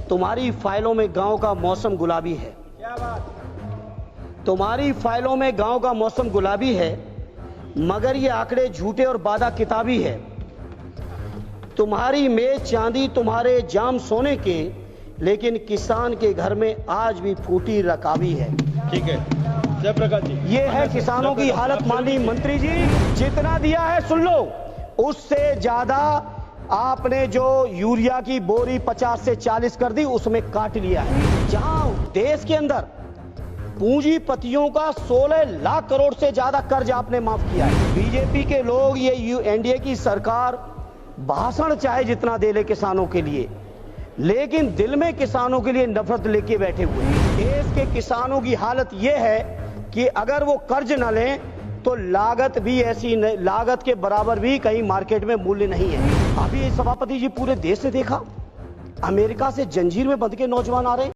तुम्हारी फाइलों में गांव का मौसम गुलाबी है। क्या बात? तुम्हारी फाइलों में गांव का मौसम गुलाबी है, मगर ये आंकड़े झूठे और वादा किताबी है। तुम्हारी मेज चांदी, तुम्हारे जाम सोने के, लेकिन किसान के घर में आज भी फूटी रकाबी है। ठीक है जयप्रकाश जी, ये है किसानों की हालत। माननीय मंत्री जी, जितना दिया है सुन लो, उससे ज्यादा आपने जो यूरिया की बोरी 50 से 40 कर दी, उसमें काट लिया है। जहां देश के अंदर पूंजीपतियों का 16 लाख करोड़ से ज्यादा कर्ज आपने माफ किया है। बीजेपी के लोग, ये एनडीए की सरकार भाषण चाहे जितना दे ले किसानों के लिए, लेकिन दिल में किसानों के लिए नफरत लेके बैठे हुए हैं। देश के किसानों की हालत यह है कि अगर वो कर्ज न लें तो लागत भी ऐसी, लागत के बराबर भी कहीं मार्केट में मूल्य नहीं है। अभी सभापति जी पूरे देश ने देखा, अमेरिका से जंजीर में बंध के नौजवान आ रहे हैं।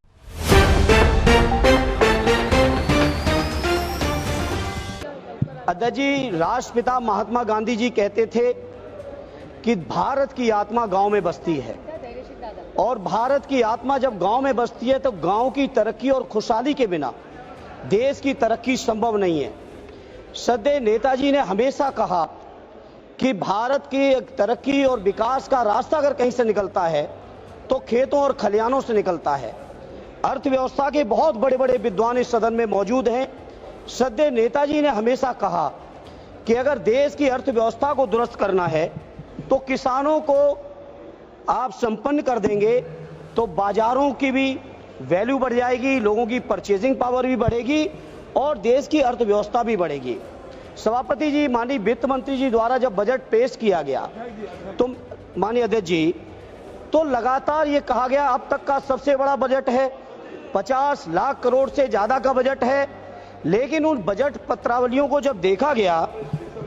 अध्यक्ष जी, राष्ट्रपिता महात्मा गांधी जी कहते थे कि भारत की आत्मा गांव में बसती है, और भारत की आत्मा जब गांव में बसती है तो गांव की तरक्की और खुशहाली के बिना देश की तरक्की संभव नहीं है। सदैव नेताजी ने हमेशा कहा कि भारत की तरक्की और विकास का रास्ता अगर कहीं से निकलता है तो खेतों और खलिहानों से निकलता है। अर्थव्यवस्था के बहुत बड़े बड़े विद्वान इस सदन में मौजूद हैं। सदैव नेताजी ने हमेशा कहा कि अगर देश की अर्थव्यवस्था को दुरुस्त करना है तो किसानों को आप संपन्न कर देंगे तो बाजारों की भी वैल्यू बढ़ जाएगी, लोगों की परचेजिंग पावर भी बढ़ेगी और देश की अर्थव्यवस्था भी बढ़ेगी। सभापति जी, माननीय वित्त मंत्री जी द्वारा जब बजट पेश किया गया तो माननीय अध्यक्ष जी, तो लगातार ये कहा गया अब तक का सबसे बड़ा बजट है, 50 लाख करोड़ से ज्यादा का बजट है। लेकिन उन बजट पत्रावलियों को जब देखा गया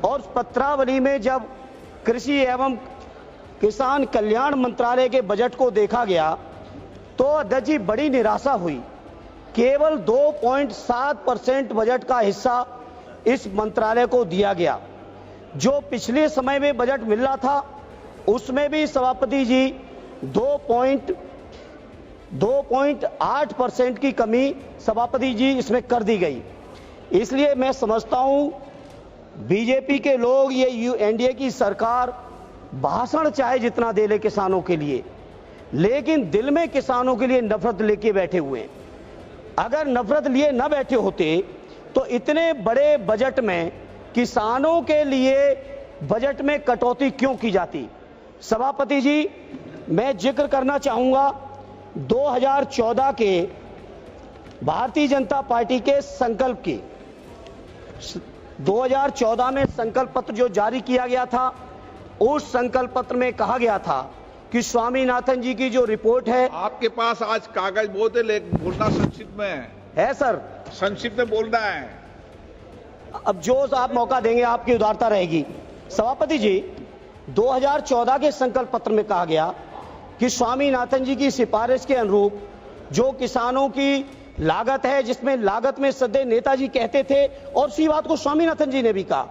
और उस पत्रावली में जब कृषि एवं किसान कल्याण मंत्रालय के बजट को देखा गया तो अध्यक्ष जी बड़ी निराशा हुई। केवल 2.7% बजट का हिस्सा इस मंत्रालय को दिया गया। जो पिछले समय में बजट मिल रहा था उसमें भी सभापति जी 2.8% की कमी सभापति जी इसमें कर दी गई। इसलिए मैं समझता हूं बीजेपी के लोग, ये एनडीए की सरकार भाषण चाहे जितना दे ले किसानों के लिए, लेकिन दिल में किसानों के लिए नफरत लेके बैठे हुए हैं। अगर नफरत लिए न बैठे होते तो इतने बड़े बजट में किसानों के लिए बजट में कटौती क्यों की जाती। सभापति जी, मैं जिक्र करना चाहूंगा 2014 के भारतीय जनता पार्टी के संकल्प की। 2014 में संकल्प पत्र जो जारी किया गया था, उस संकल्प पत्र में कहा गया था कि स्वामीनाथन जी की जो रिपोर्ट है। आपके पास आज कागज बहुत है, लेकिन बोलना संक्षिप्त में है सर, संक्षिप्त में बोलना है। अब जो आप मौका देंगे आपकी उदारता रहेगी। सभापति जी, 2014 के संकल्प पत्र में कहा गया कि स्वामीनाथन जी की सिफारिश के अनुरूप जो किसानों की लागत है, जिसमें लागत में सदैव नेताजी कहते थे और इसी बात को स्वामीनाथन जी ने भी कहा,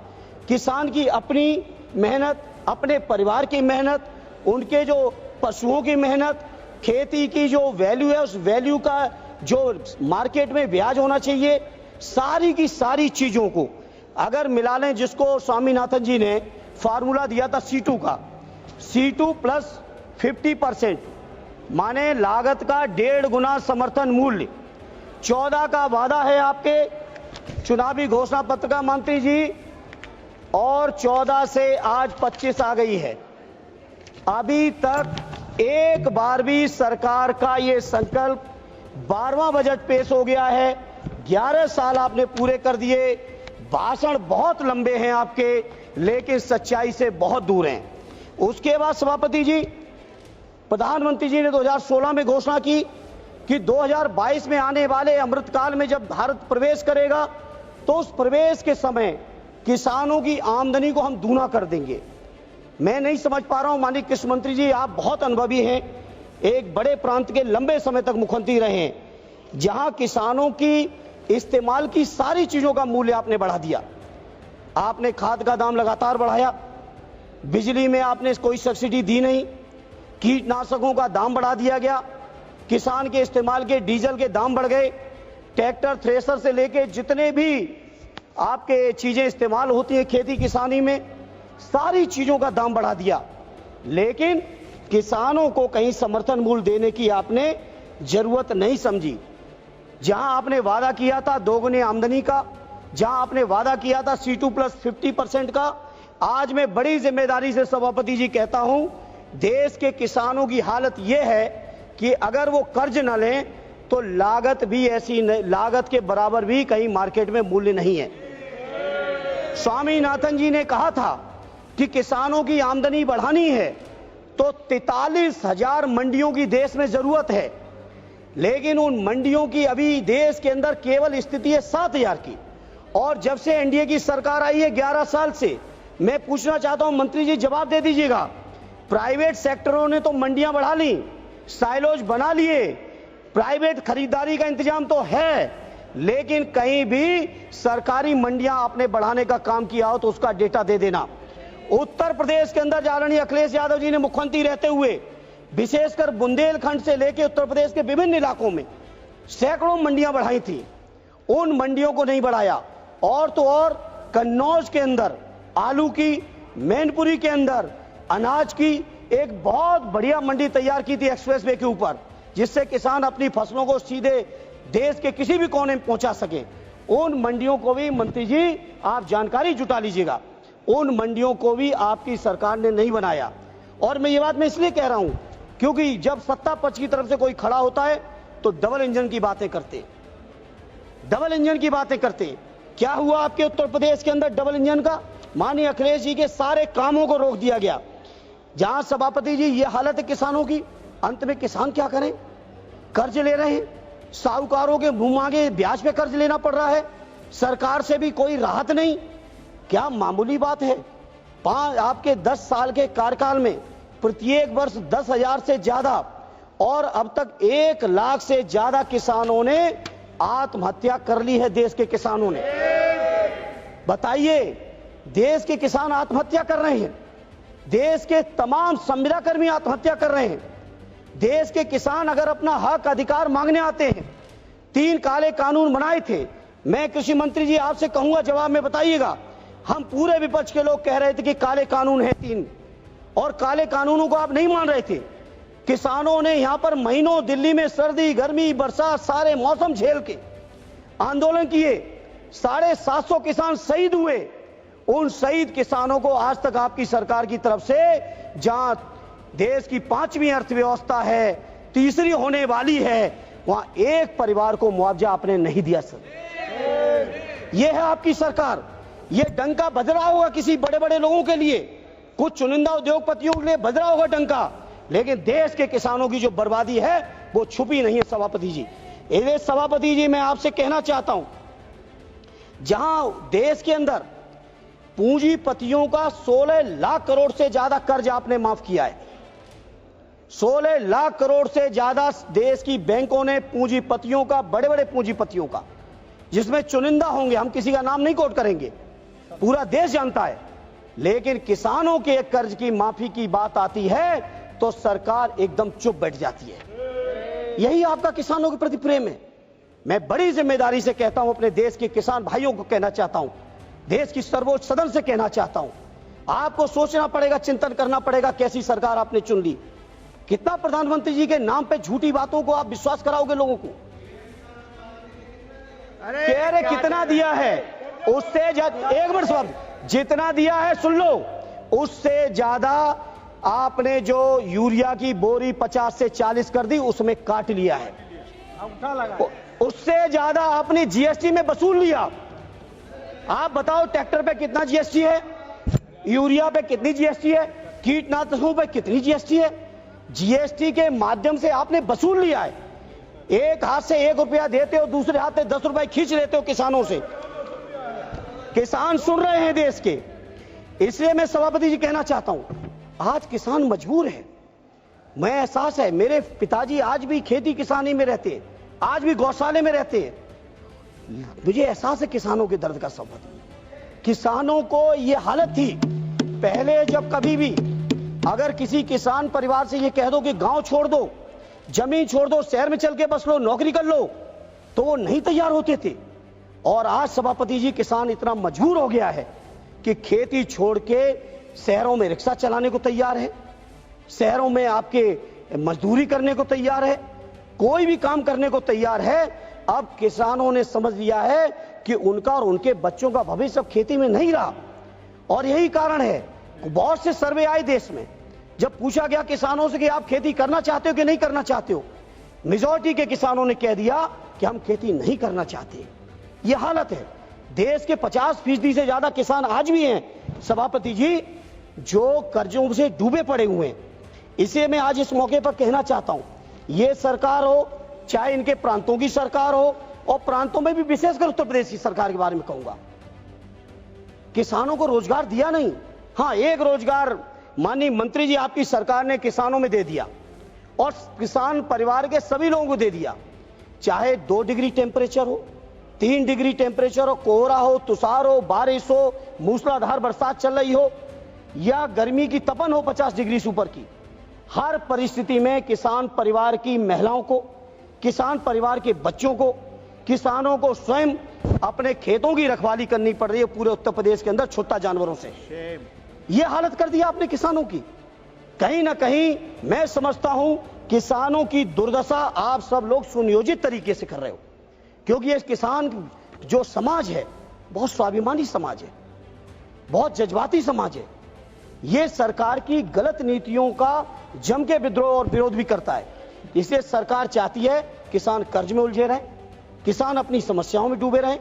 किसान की अपनी मेहनत, अपने परिवार की मेहनत, उनके जो पशुओं की मेहनत, खेती की जो वैल्यू है उस वैल्यू का जो मार्केट में ब्याज होना चाहिए, सारी की सारी चीजों को अगर मिला लें, जिसको स्वामीनाथन जी ने फार्मूला दिया था C2 का, C2 प्लस 50%, माने लागत का 1.5 गुना समर्थन मूल्य। 14 का वादा है आपके चुनावी घोषणा पत्र का मंत्री जी, और 14 से आज 25 आ गई है। अभी तक एक बार भी सरकार का ये संकल्प 12वां बजट पेश हो गया है। 11 साल आपने पूरे कर दिए। भाषण बहुत लंबे हैं आपके, लेकिन सच्चाई से बहुत दूर हैं। उसके बाद सभापति जी, प्रधानमंत्री जी ने 2016 में घोषणा की कि 2022 में आने वाले अमृतकाल में जब भारत प्रवेश करेगा तो उस प्रवेश के समय किसानों की आमदनी को हम दूना कर देंगे। मैं नहीं समझ पा रहा हूं, माननीय कृषि मंत्री जी, आप बहुत अनुभवी हैं, एक बड़े प्रांत के लंबे समय तक मुख्यमंत्री रहे हैं, जहां किसानों की इस्तेमाल की सारी चीजों का मूल्य आपने बढ़ा दिया। आपने खाद का दाम लगातार बढ़ाया, बिजली में आपने कोई सब्सिडी दी नहीं, कीटनाशकों का दाम बढ़ा दिया गया, किसान के इस्तेमाल के डीजल के दाम बढ़ गए, ट्रैक्टर थ्रेसर से लेके जितने भी आपके चीजें इस्तेमाल होती हैं खेती किसानी में, सारी चीजों का दाम बढ़ा दिया। लेकिन किसानों को कहीं समर्थन मूल्य देने की आपने जरूरत नहीं समझी। जहां आपने वादा किया था दोगुनी आमदनी का, जहां आपने वादा किया था C2+50% का, आज मैं बड़ी जिम्मेदारी से सभापति जी कहता हूं, देश के किसानों की हालत यह है कि अगर वो कर्ज न लें तो लागत भी ऐसी लागत के बराबर भी कहीं मार्केट में मूल्य नहीं है। स्वामीनाथन जी ने कहा था कि किसानों की आमदनी बढ़ानी है तो 43,000 मंडियों की देश में जरूरत है, लेकिन उन मंडियों की अभी देश के अंदर केवल स्थिति है 7,000 की। और जब से एनडीए की सरकार आई है 11 साल से, मैं पूछना चाहता हूं मंत्री जी जवाब दे दीजिएगा, प्राइवेट सेक्टरों ने तो मंडियां बढ़ा ली, साइलोज बना लिए, प्राइवेट खरीदारी का इंतजाम तो है, लेकिन कहीं भी सरकारी मंडियां आपने बढ़ाने का काम किया हो तो उसका डेटा दे देना। उत्तर प्रदेश के अंदर आदरणीय अखिलेश यादव जी ने मुख्यमंत्री रहते हुए विशेषकर बुंदेलखंड से लेकर उत्तर प्रदेश के विभिन्न इलाकों में सैकड़ों मंडियां बढ़ाई थी, उन मंडियों को नहीं बढ़ाया। और तो और कन्नौज के अंदर आलू की, मैनपुरी के अंदर अनाज की एक बहुत बढ़िया मंडी तैयार की थी एक्सप्रेसवे के ऊपर, जिससे किसान अपनी फसलों को सीधे देश के किसी भी कोने में पहुंचा सके। उन मंडियों को भी मंत्री जी आप जानकारी जुटा लीजिएगा, उन मंडियों को भी आपकी सरकार ने नहीं बनाया। और मैं ये बात मैं इसलिए कह रहा हूं क्योंकि जब सत्ता पक्ष की तरफ से कोई खड़ा होता है तो डबल इंजन की बातें करते, डबल इंजन की बातें करते। क्या हुआ आपके उत्तर प्रदेश के अंदर डबल इंजन का? माननीय अखिलेश जी के सारे कामों को रोक दिया गया। जहां सभापति जी ये हालत है किसानों की, अंत में किसान क्या करें? कर्ज ले रहे हैं, साहूकारों के मुंह मांगे ब्याज पे कर्ज लेना पड़ रहा है, सरकार से भी कोई राहत नहीं। क्या मामूली बात है? आपके 10 साल के कार्यकाल में प्रत्येक वर्ष 10,000 से ज्यादा और अब तक 1 लाख से ज्यादा किसानों ने आत्महत्या कर ली है। देश के किसानों ने, बताइए, देश के किसान आत्महत्या कर रहे हैं, देश के तमाम संविदा कर्मी आत्महत्या कर रहे हैं। देश के किसान अगर अपना हक अधिकार मांगने आते हैं, 3 काले कानून बनाए थे। मैं कृषि मंत्री जी आपसे कहूंगा जवाब में बताइएगा, हम पूरे विपक्ष के लोग कह रहे थे कि काले कानून है 3, और काले कानूनों को आप नहीं मान रहे थे। किसानों ने यहां पर महीनों दिल्ली में सर्दी गर्मी बरसात सारे मौसम झेल के आंदोलन किए, 750 किसान शहीद हुए। उन शहीद किसानों को आज तक आपकी सरकार की तरफ से, जहां देश की 5वीं अर्थव्यवस्था है, तीसरी होने वाली है, वहां एक परिवार को मुआवजा आपने नहीं दिया। सर, यह है आपकी सरकार। यह डंका बज रहा होगा किसी बड़े बड़े लोगों के लिए, कुछ चुनिंदा उद्योगपतियों के लिए बज रहा होगा डंका, लेकिन देश के किसानों की जो बर्बादी है वो छुपी नहीं है। सभापति जी, इसलिए सभापति जी मैं आपसे कहना चाहता हूं, जहां देश के अंदर पूंजीपतियों का 16 लाख करोड़ से ज्यादा कर्ज आपने माफ किया है, 16 लाख करोड़ से ज्यादा देश की बैंकों ने पूंजीपतियों का, बड़े बड़े पूंजीपतियों का, जिसमें चुनिंदा होंगे, हम किसी का नाम नहीं कोट करेंगे, पूरा देश जानता है, लेकिन किसानों के कर्ज की माफी की बात आती है तो सरकार एकदम चुप बैठ जाती है। यही आपका किसानों के प्रति प्रेम है। मैं बड़ी जिम्मेदारी से कहता हूं, अपने देश के किसान भाइयों को कहना चाहता हूं, देश की सर्वोच्च सदन से कहना चाहता हूं, आपको सोचना पड़ेगा, चिंतन करना पड़ेगा कैसी सरकार आपने चुन ली। कितना प्रधानमंत्री जी के नाम पे झूठी बातों को आप विश्वास कराओगे लोगों को? कह रहे कितना दिया है, उससे एक मिनट साहब, जितना दिया है सुन लो, उससे ज्यादा आपने जो यूरिया की बोरी 50 से 40 कर दी, उसमें काट लिया है। उससे ज्यादा आपने जीएसटी में वसूल लिया। आप बताओ, ट्रैक्टर पे कितना जीएसटी है, यूरिया पे कितनी जीएसटी है, कीटनाशकों पे कितनी जीएसटी है? जीएसटी के माध्यम से आपने वसूल लिया है। एक हाथ से 1 रुपया देते हो, दूसरे हाथ से 10 रुपए खींच लेते हो किसानों से। किसान सुन रहे हैं देश के, इसलिए मैं सभापति जी कहना चाहता हूं, आज किसान मजबूर है। मैं एहसास है, मेरे पिताजी आज भी खेती किसानी में रहते हैं, आज भी गौशाले में रहते हैं, मुझे एहसास है किसानों के दर्द का। सभापति, किसानों को यह हालत थी पहले, जब कभी भी अगर किसी किसान परिवार से ये कह दो कि गांव छोड़ दो जमीन छोड़ दो, शहर में चल के बस लो, नौकरी कर लो, तो वो नहीं तैयार होते थे। और आज सभापति जी किसान इतना मजबूर हो गया है कि खेती छोड़ के शहरों में रिक्शा चलाने को तैयार है, शहरों में आपके मजदूरी करने को तैयार है, कोई भी काम करने को तैयार है। अब किसानों ने समझ लिया है कि उनका और उनके बच्चों का भविष्य अब खेती में नहीं रहा। और यही कारण है, बहुत से सर्वे आए देश में, जब पूछा गया किसानों से कि आप खेती करना चाहते हो कि नहीं करना चाहते हो, मेजॉरिटी के किसानों ने कह दिया कि हम खेती नहीं करना चाहते। यह हालत है। देश के 50% से ज्यादा किसान आज भी हैं सभापति जी, जो कर्जों से डूबे पड़े हुए हैं। इसे मैं आज इस मौके पर कहना चाहता हूं, ये सरकार हो, चाहे इनके प्रांतों की सरकार हो, और प्रांतों में भी विशेषकर उत्तर प्रदेश की सरकार के बारे में कहूंगा, किसानों को रोजगार दिया नहीं। हां, एक रोजगार माननीय मंत्री जी आपकी सरकार ने किसानों में दे दिया, और किसान परिवार के सभी लोगों को दे दिया, चाहे 2 डिग्री टेम्परेचर हो, 3 डिग्री टेम्परेचर हो, कोहरा हो, तुषार हो, बारिश हो, मूसलाधार बरसात चल रही हो, या गर्मी की तपन हो 50 डिग्री से ऊपर की, हर परिस्थिति में किसान परिवार की महिलाओं को, किसान परिवार के बच्चों को, किसानों को स्वयं अपने खेतों की रखवाली करनी पड़ रही है पूरे उत्तर प्रदेश के अंदर छुट्टा जानवरों से। यह हालत कर दिया आपने किसानों की। कहीं ना कहीं मैं समझता हूं किसानों की दुर्दशा आप सब लोग सुनियोजित तरीके से कर रहे हो, क्योंकि ये किसान जो समाज है बहुत स्वाभिमानी समाज है, बहुत जज्बाती समाज है। ये सरकार की गलत नीतियों का जम के विद्रोह और विरोध भी करता है। इसलिए सरकार चाहती है किसान कर्ज में उलझे रहें, किसान अपनी समस्याओं में डूबे रहें,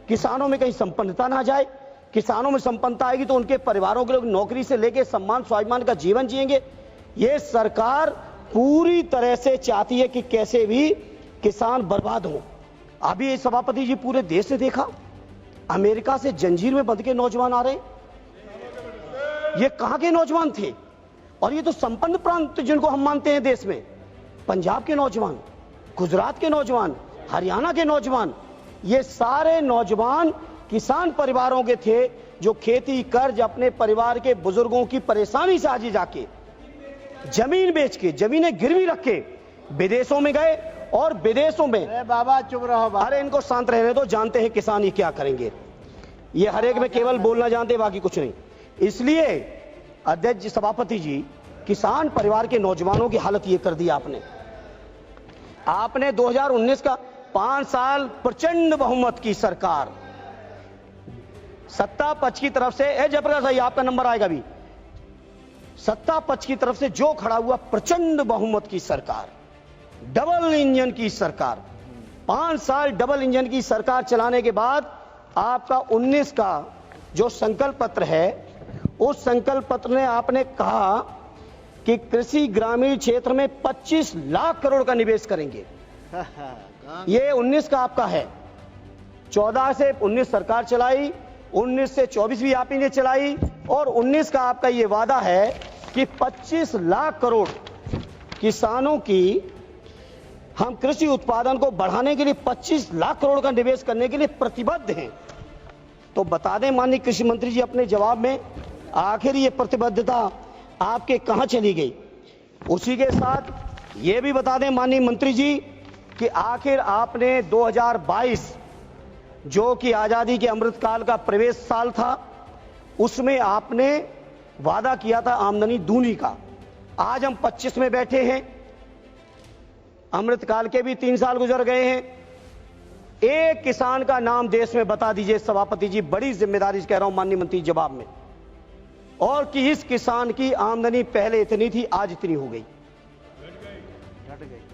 किसानों में कहीं संपन्नता ना जाए। किसानों में संपन्नता आएगी तो उनके परिवारों के लोग नौकरी से लेकर सम्मान स्वाभिमान का जीवन जिएंगे। ये सरकार पूरी तरह से चाहती है कि कैसे भी किसान बर्बाद हो। अभी सभापति जी पूरे देश ने देखा, अमेरिका से जंजीर में बंध के नौजवान आ रहे हैं। ये कहां के नौजवान थे? और ये तो संपन्न प्रांत जिनको हम मानते हैं देश में, पंजाब के नौजवान, गुजरात के नौजवान, हरियाणा के नौजवान, ये सारे नौजवान किसान परिवारों के थे जो खेती कर्ज अपने परिवार के बुजुर्गों की परेशानी से आज जाके जमीन बेच के, जमीनें गिरवी रख के विदेशों में गए, और विदेशों में, अरे बाबा चुप रहो बाबा। अरे इनको शांत रहने दो, जानते हैं किसान ये क्या करेंगे। ये हर एक में केवल बोलना जानते, बाकी कुछ नहीं। इसलिए अध्यक्ष सभापति जी, किसान परिवार के नौजवानों की हालत ये कर दी आपने 2019 का 5 साल प्रचंड बहुमत की सरकार, सत्ता पक्ष की तरफ से, जयप्रकाश भाई आपका नंबर आएगा भी, सत्ता पक्ष की तरफ से जो खड़ा हुआ प्रचंड बहुमत की सरकार, डबल इंजन की सरकार, 5 साल डबल इंजन की सरकार चलाने के बाद आपका 19 का जो संकल्प पत्र है, उस संकल्प पत्र में आपने कहा कि कृषि ग्रामीण क्षेत्र में 25 लाख करोड़ का निवेश करेंगे। ये 19 का आपका है। 14 से 19 सरकार चलाई, 19 से 24 भी आप ही ने चलाई, और 19 का आपका ये वादा है कि 25 लाख करोड़ किसानों की, हम कृषि उत्पादन को बढ़ाने के लिए 25 लाख करोड़ का निवेश करने के लिए प्रतिबद्ध हैं। तो बता दें माननीय कृषि मंत्री जी अपने जवाब में, आखिर ये प्रतिबद्धता आपके कहां चली गई? उसी के साथ ये भी बता दें माननीय मंत्री जी कि आखिर आपने 2022 जो कि आजादी के अमृतकाल का प्रवेश साल था, उसमें आपने वादा किया था आमदनी दूनी का। आज हम 25 में बैठे हैं, अमृतकाल के भी 3 साल गुजर गए हैं। एक किसान का नाम देश में बता दीजिए सभापति जी, बड़ी जिम्मेदारी से कह रहा हूं माननीय मंत्री जवाब में, और कि इस किसान की आमदनी पहले इतनी थी आज इतनी हो गई।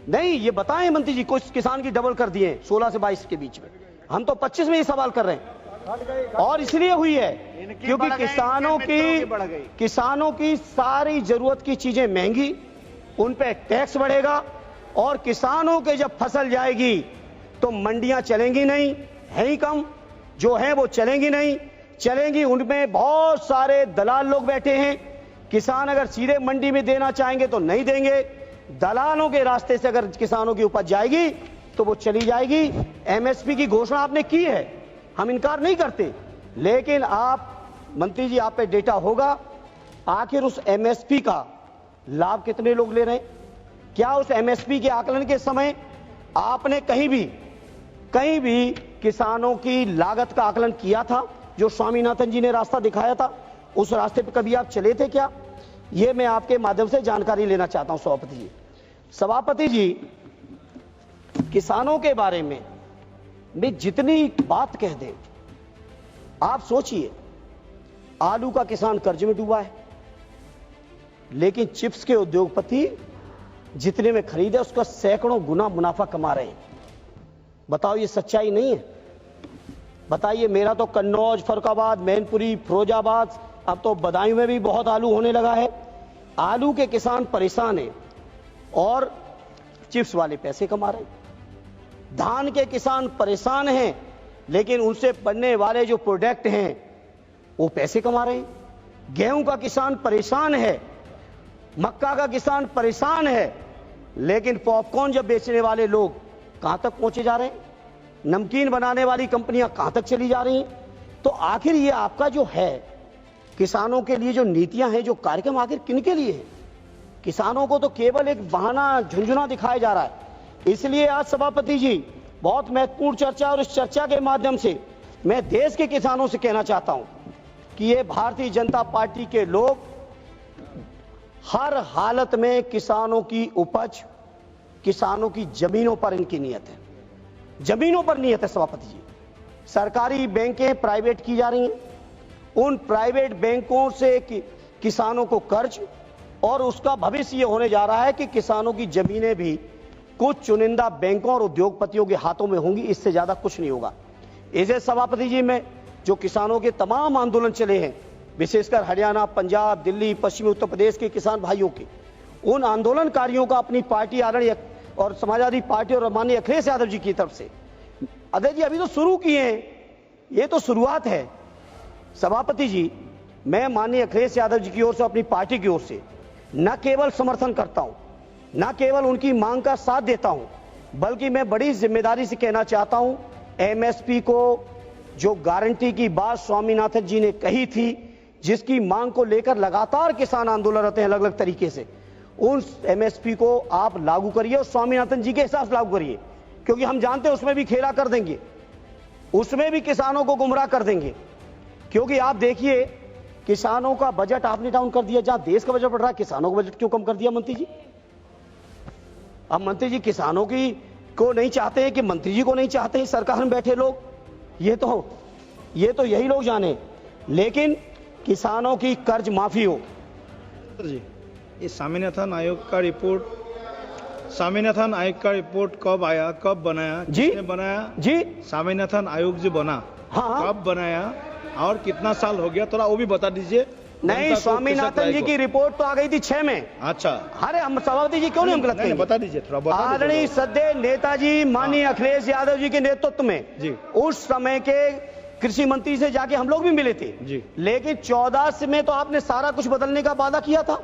नहीं, ये बताएं मंत्री जी, कुछ किसान की डबल कर दिए 16 से 22 के बीच में। हम तो 25 में ही सवाल कर रहे हैं, और इसलिए हुई है क्योंकि किसानों की सारी जरूरत की चीजें महंगी, उन पे टैक्स बढ़ेगा, और किसानों के जब फसल जाएगी तो मंडियां चलेंगी नहीं, है ही कम, जो है वो चलेंगी नहीं, चलेंगी उनमें बहुत सारे दलाल लोग बैठे हैं। किसान अगर सीधे मंडी में देना चाहेंगे तो नहीं देंगे, दलालों के रास्ते से अगर किसानों की उपज जाएगी तो वो चली जाएगी। एमएसपी की घोषणा आपने की है, हम इनकार नहीं करते, लेकिन आप मंत्री जी, आप पे डेटा होगा, आखिर उस एमएसपी का लाभ कितने लोग ले रहे हैं, क्या उस एमएसपी के आकलन के समय आपने कहीं भी किसानों की लागत का आकलन किया था? जो स्वामीनाथन जी ने रास्ता दिखाया था, उस रास्ते पर कभी आप चले थे क्या? ये मैं आपके माध्यम से जानकारी लेना चाहता हूं सभापति जी। सभापति जी, किसानों के बारे में जितनी बात कह दें, आप सोचिए, आलू का किसान कर्ज में डूबा है, लेकिन चिप्स के उद्योगपति जितने में खरीदे उसका सैकड़ों गुना मुनाफा कमा रहे हैं। बताओ, ये सच्चाई नहीं है? बताइए, मेरा तो कन्नौज, फरुखाबाद, मैनपुरी, फिरोजाबाद, अब तो बदायूं में भी बहुत आलू होने लगा है। आलू के किसान परेशान हैं और चिप्स वाले पैसे कमा रहे हैं। धान के किसान परेशान हैं, लेकिन उनसे बनने वाले जो प्रोडक्ट हैं वो पैसे कमा रहे हैं। गेहूं का किसान परेशान है, मक्का का किसान परेशान है, लेकिन पॉपकॉर्न जब बेचने वाले लोग कहां तक पहुंचे जा रहे हैं? नमकीन बनाने वाली कंपनियां कहां तक चली जा रही हैं? तो आखिर ये आपका जो है किसानों के लिए जो नीतियां हैं, जो कार्यक्रम, आखिर किन के लिए है? किसानों को तो केवल एक बहाना, झुंझुना दिखाया जा रहा है। इसलिए आज सभापति जी, बहुत महत्वपूर्ण चर्चा, और इस चर्चा के माध्यम से मैं देश के किसानों से कहना चाहता हूं कि ये भारतीय जनता पार्टी के लोग हर हालत में किसानों की उपज, किसानों की जमीनों पर इनकी नियत है, जमीनों पर नियत है। सभापति जी, सरकारी बैंकें प्राइवेट की जा रही हैं, उन प्राइवेट बैंकों से किसानों को कर्ज, और उसका भविष्य ये होने जा रहा है कि किसानों की जमीनें भी कुछ चुनिंदा बैंकों और उद्योगपतियों के हाथों में होंगी, इससे ज्यादा कुछ नहीं होगा। इसे सभापति जी, में जो किसानों के तमाम आंदोलन चले हैं, विशेषकर हरियाणा, पंजाब, दिल्ली, पश्चिमी उत्तर प्रदेश के किसान भाइयों के, उन आंदोलनकारियों का अपनी पार्टी आदरणीय और समाजवादी पार्टी और माननीय अखिलेश यादव जी की तरफ से, अजय जी अभी तो शुरू किए हैं, ये तो शुरुआत है। सभापति जी, मैं माननीय अखिलेश यादव जी की ओर से, अपनी पार्टी की ओर से न केवल समर्थन करता हूं, न केवल उनकी मांग का साथ देता हूं, बल्कि मैं बड़ी जिम्मेदारी से कहना चाहता हूं, एमएसपी को जो गारंटी की बात स्वामीनाथन जी ने कही थी, जिसकी मांग को लेकर लगातार किसान आंदोलन रहते हैं अलग अलग तरीके से, उन एमएसपी को आप लागू करिए और स्वामीनाथन जी के हिसाब से लागू करिए, क्योंकि हम जानते हैं उसमें भी खेला कर देंगे, उसमें भी किसानों को गुमराह कर देंगे। क्योंकि आप देखिए, किसानों का बजट आपने डाउन कर दिया, जहां देश का बजट बढ़ रहा है, किसानों का बजट क्यों कम कर दिया मंत्री जी? अब मंत्री जी किसानों की को नहीं चाहते हैं कि मंत्री जी को नहीं चाहते हैं सरकार में बैठे लोग? ये तो यही लोग जाने। लेकिन किसानों की कर्ज माफी हो। जी, ये स्वामीनाथन आयोग का रिपोर्ट, स्वामीनाथन आयोग का रिपोर्ट कब आया, कब बनाया, किसने बनाया जी? स्वामीनाथन आयोग जो बना, हाँ, कब बनाया और कितना साल हो गया, थोड़ा वो भी बता दीजिए। नहीं, स्वामीनाथन जी की रिपोर्ट तो आ गई थी 6 में। अच्छा, अरे हम सभापति जी क्यों नहीं हम गलत कहेंगे? बता दीजिए, थोड़ा बता दीजिए। आदरणीय सदैव नेताजी माननीय अखिलेश यादव जी के नेतृत्व में जी, उस समय के कृषि मंत्री से जाके हम लोग भी मिले थे जी। लेकिन 14 से में तो आपने सारा कुछ बदलने का वादा किया था।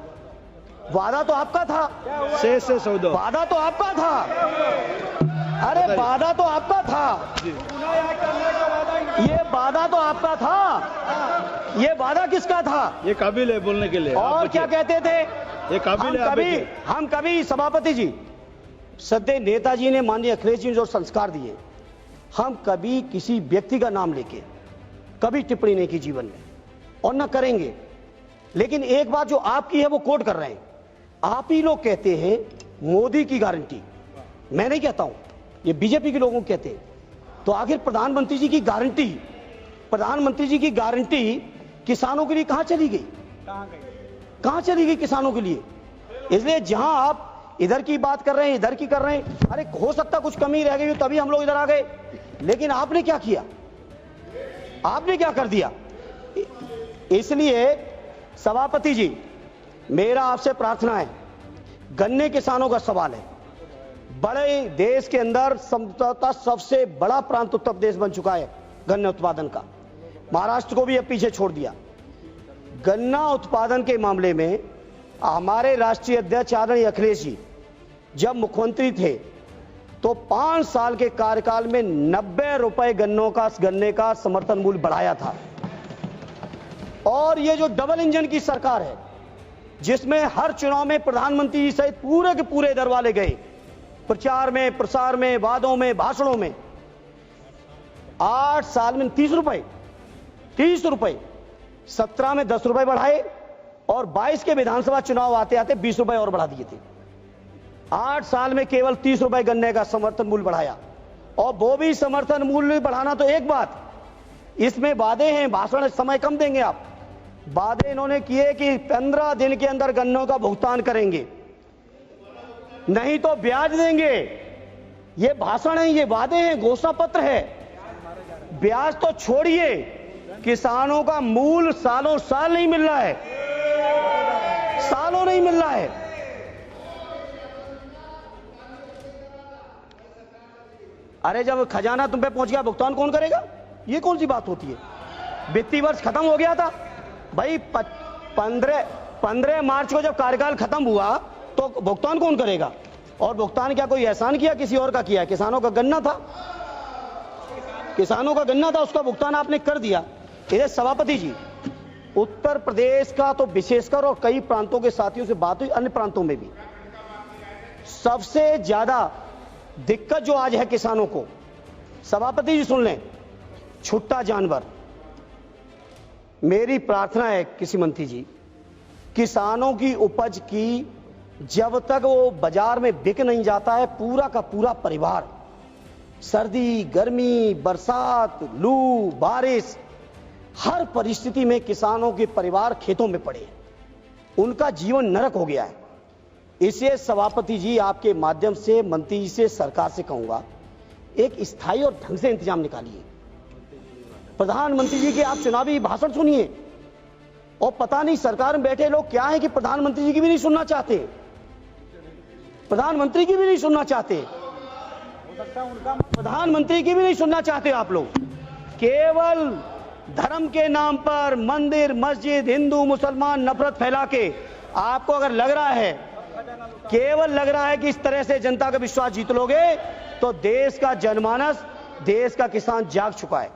वादा तो आपका था, से सौदा, वादा तो आपका था। अरे वादा तो आपका था, ये वादा तो आपका था। ये वादा किसका था? ये काबिल है बोलने के लिए। और क्या कहते थे? ये काबिल है। हम कभी सभापति जी, सदैव नेताजी ने माननीय अखिलेश जी ने जो संस्कार दिए, हम कभी किसी व्यक्ति का नाम लेके कभी टिप्पणी नहीं की जीवन में, और न करेंगे। लेकिन एक बात जो आपकी है वो कोट कर रहे हैं, आप ही लोग कहते हैं मोदी की गारंटी, मैं नहीं कहता हूं, ये बीजेपी के लोगों कहते हैं। तो आखिर प्रधानमंत्री जी की गारंटी, प्रधानमंत्री जी की गारंटी किसानों के लिए कहां चली गई? कहां चली गई किसानों के लिए? इसलिए जहां आप इधर की बात कर रहे हैं, इधर की कर रहे हैं, अरे हो सकता कुछ कमी रह गई तभी हम लोग इधर आ गए, लेकिन आपने क्या किया? आपने क्या कर दिया? इसलिए सभापति जी, मेरा आपसे प्रार्थना है, गन्ने किसानों का सवाल है, बड़े देश के अंदर संभवतः सबसे बड़ा प्रांत उत्तर प्रदेश बन चुका है गन्ने उत्पादन का, महाराष्ट्र को भी अब पीछे छोड़ दिया। गन्ना उत्पादन के मामले में हमारे राष्ट्रीय अध्यक्ष आदरणीय अखिलेश जी जब मुख्यमंत्री थे तो 5 साल के कार्यकाल में 90 रुपए गन्ने का समर्थन मूल्य बढ़ाया था। और ये जो डबल इंजन की सरकार है, जिसमें हर चुनाव में प्रधानमंत्री जी सहित पूरे के पूरे दर वाले गए, प्रचार में, प्रसार में, वादों में, भाषणों में। 8 साल में 30 रुपए, 17 में 10 रुपए बढ़ाए और 22 के विधानसभा चुनाव आते आते 20 रुपए और बढ़ा दिए थे। 8 साल में केवल 30 रुपए गन्ने का समर्थन मूल्य बढ़ाया, और वो भी समर्थन मूल्य बढ़ाना तो एक बात, इसमें वादे हैं, भाषण समय कम देंगे आप। वादे इन्होंने किए कि 15 दिन के अंदर गन्नों का भुगतान करेंगे, नहीं तो ब्याज देंगे। ये भाषण है, ये वादे हैं, घोषणा पत्र है। ब्याज तो छोड़िए, किसानों का मूल सालों साल नहीं मिल रहा है, सालों नहीं मिल रहा है। अरे जब खजाना तुम पे पहुंच गया, भुगतान कौन करेगा? ये कौन सी बात होती है? वित्तीय वर्ष खत्म हो गया था भाई, 15 मार्च को जब कार्यकाल खत्म हुआ तो भुगतान कौन करेगा? और भुगतान क्या कोई एहसान किया, किसी और का किया? किसानों का गन्ना था, किसानों का गन्ना था, उसका भुगतान आपने कर दिया। इधर सभापति जी, उत्तर प्रदेश का तो विशेषकर और कई प्रांतों के साथियों से बात हुई, अन्य प्रांतों में भी, सबसे ज्यादा दिक्कत जो आज है किसानों को, सभापति जी सुन लें, छुट्टा जानवर। मेरी प्रार्थना है कृषि मंत्री जी, किसानों की उपज की जब तक वो बाजार में बिक नहीं जाता है, पूरा का पूरा परिवार सर्दी, गर्मी, बरसात, लू, बारिश, हर परिस्थिति में किसानों के परिवार खेतों में पड़े हैं, उनका जीवन नरक हो गया है। इसे सभापति जी आपके माध्यम से मंत्री जी से, सरकार से कहूंगा, एक स्थायी और ढंग से इंतजाम निकालिए। प्रधानमंत्री जी के आप चुनावी भाषण सुनिए, और पता नहीं सरकार में बैठे लोग क्या है कि प्रधानमंत्री जी की भी नहीं सुनना चाहते, प्रधानमंत्री की भी नहीं सुनना चाहते, प्रधानमंत्री की भी नहीं सुनना चाहते आप लोग। केवल धर्म के नाम पर मंदिर, मस्जिद, हिंदू मुसलमान नफरत फैला के, आपको अगर लग रहा है, केवल लग रहा है कि इस तरह से जनता का विश्वास जीत लोगे, तो देश का जनमानस, देश का किसान जाग चुका है।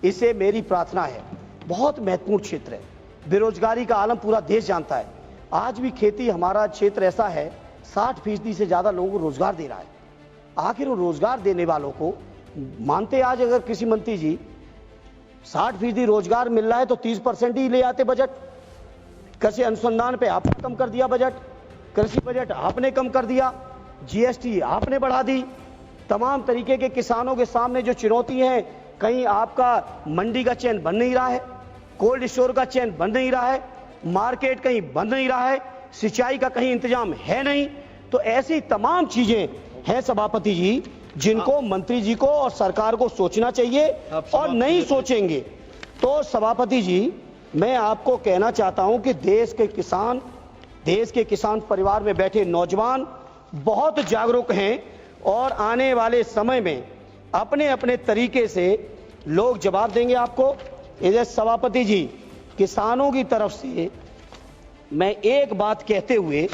इसे मेरी प्रार्थना है, बहुत महत्वपूर्ण क्षेत्र है, बेरोजगारी का आलम पूरा देश जानता है। आज भी खेती, हमारा क्षेत्र ऐसा है, 60% से ज्यादा लोगों को रोजगार दे रहा है। आखिर वो रोजगार देने वालों को मानते, आज अगर कृषि मंत्री जी 60% रोजगार मिल रहा है तो 30% ही ले आते बजट। कृषि अनुसंधान पे आपने कम कर दिया बजट, कृषि बजट आपने कम कर दिया, जीएसटी आपने बढ़ा दी। तमाम तरीके के किसानों के सामने जो चुनौती है, कहीं आपका मंडी का चैन बन नहीं रहा है, कोल्ड स्टोर का चैन बन नहीं रहा है, मार्केट कहीं बन नहीं रहा है, सिंचाई का कहीं इंतजाम है नहीं। तो ऐसी तमाम चीजें हैं सभापति जी, जिनको मंत्री जी को और सरकार को सोचना चाहिए, और नहीं सोचेंगे तो सभापति जी मैं आपको कहना चाहता हूं कि देश के किसान परिवार में बैठे नौजवान बहुत जागरूक हैं, और आने वाले समय में अपने अपने तरीके से लोग जवाब देंगे आपको। इधर सभापति जी, किसानों की तरफ से मैं एक बात कहते हुए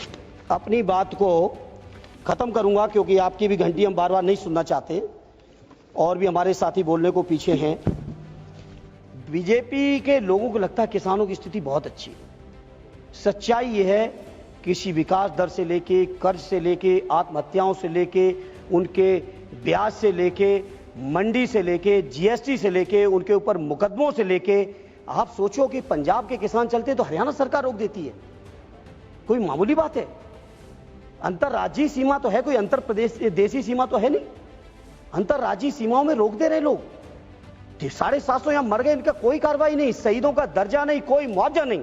अपनी बात को खत्म करूंगा, क्योंकि आपकी भी घंटी हम बार बार नहीं सुनना चाहते, और भी हमारे साथी बोलने को पीछे हैं। बीजेपी के लोगों को लगता है किसानों की स्थिति बहुत अच्छी है। सच्चाई यह है, कृषि विकास दर से लेके, कर्ज से लेके, आत्महत्याओं से लेके, उनके ब्याज से लेके, मंडी से लेके, जीएसटी से लेके, उनके ऊपर मुकदमों से लेके, आप सोचो कि पंजाब के किसान चलते तो हरियाणा सरकार रोक देती है, कोई मामूली बात है? अंतरराज्यीय सीमा तो है, कोई अंतर प्रदेश देशी सीमा तो है नहीं, अंतरराज्यीय सीमाओं में रोक दे रहे लोग। 750 यहां मर गए, इनका कोई कार्रवाई नहीं, शहीदों का दर्जा नहीं, कोई मुआवजा नहीं।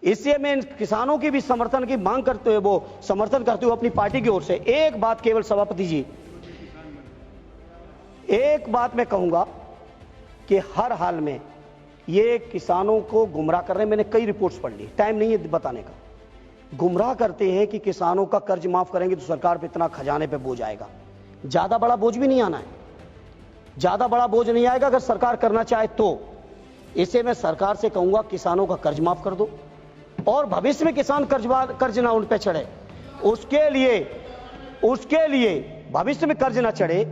इसलिए मैं किसानों की भी समर्थन की मांग करते हुए, वो समर्थन करते हुए अपनी पार्टी की ओर से एक बात केवल सभापति जी, एक बात मैं कहूंगा कि हर हाल में ये किसानों को गुमराह कर रहे हैं। मैंने कई रिपोर्ट्स पढ़ ली, टाइम नहीं है बताने का। गुमराह करते हैं कि किसानों का कर्ज माफ करेंगे तो सरकार पे इतना खजाने पे बोझ आएगा। ज्यादा बड़ा बोझ भी नहीं आना है, ज्यादा बड़ा बोझ नहीं आएगा अगर सरकार करना चाहे तो। इसे मैं सरकार से कहूंगा, किसानों का कर्ज माफ कर दो, और भविष्य में किसान कर्ज ना उन पे चढ़े, उसके लिए भविष्य में कर्ज ना चढ़े,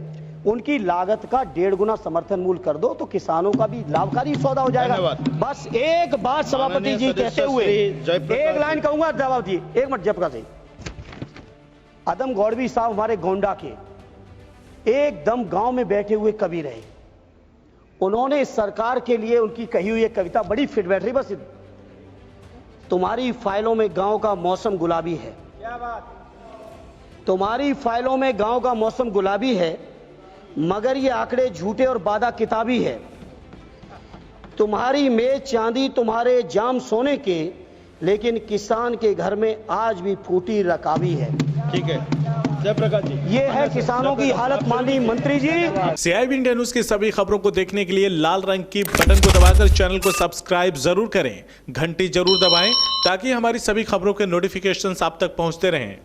उनकी लागत का 1.5 गुना समर्थन मूल्य कर दो तो किसानों का भी लाभकारी सौदा हो जाएगा। धन्यवाद। बस एक बात सभापति जी माननीय कहते हुए सदस्य श्री जयप्रकाश एक लाइन जी। कहूंगा जवाब जी, एक मिनट जयप्रकाश जी। अदम गौड़वी साहब हमारे गोंडा के एकदम गांव में बैठे हुए कवि रहे। उन्होंने सरकार के लिए उनकी कही हुई एक कविता बड़ी फिट बैठ रही, बस तुम्हारी फाइलों में गांव का मौसम गुलाबी है। क्या बात? तुम्हारी फाइलों में गांव का मौसम गुलाबी है, मगर ये आंकड़े झूठे और वादा किताबी है। तुम्हारी मेज चांदी, तुम्हारे जाम सोने के, लेकिन किसान के घर में आज भी फूटी रकाबी है। ठीक है जयप्रकाश जी। ये है किसानों की हालत माननीय मंत्री जी। CIB इंडिया न्यूज की सभी खबरों को देखने के लिए लाल रंग की बटन को दबाकर चैनल को सब्सक्राइब जरूर करें, घंटी जरूर दबाएं ताकि हमारी सभी खबरों के नोटिफिकेशंस आप तक पहुंचते रहें।